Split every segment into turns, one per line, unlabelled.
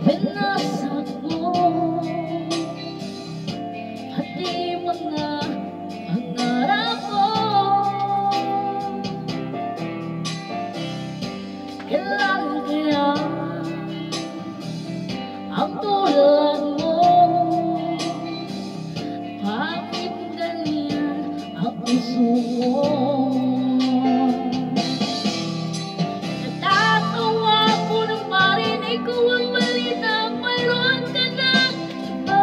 Pinasak mo pati mga pangarap ko. Kailan kaya ang tulad mo? Bakit ganyan ang puso mo? Natatawa ko nang marinig ko ang balitang mayroon ka ng iba.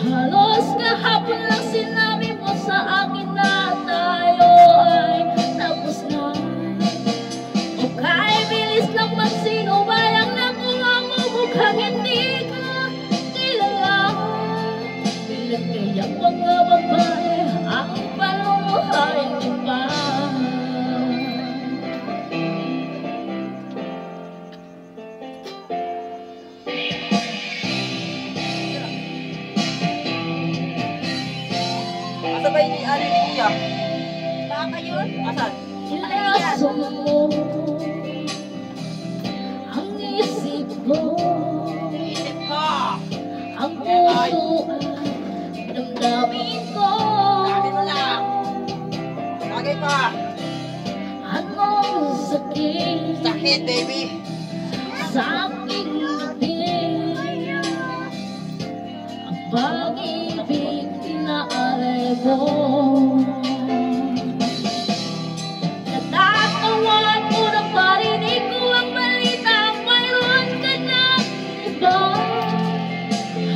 Halos kahapon lang sinabi mo sa akin na tayo ay tapos na. Okay, bilis lang magsinubay ang nakuha mo, mukhang hindi ka kilala. Bilang kaya mga babae ang palumuhay mo pa.
Asa ba ini ari ni Kuya? Baka yun? Asan?
Ilaso mo ang isip ko,
Isip ko!
ang puso at damdamin ko.
Sabi mo lang! Lagay pa!
Anong sakit
Sakit, baby!
sa aking ngiti, ang pag-ibig na alay mo. Natatawa ko nang marinig ko ang balita, mayroon ka ng iba.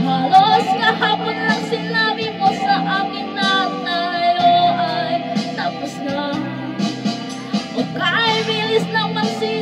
Halos kahapon lang sinabi mo sa akin na tayo ay tapos na. Okay, bilis lang magsinubay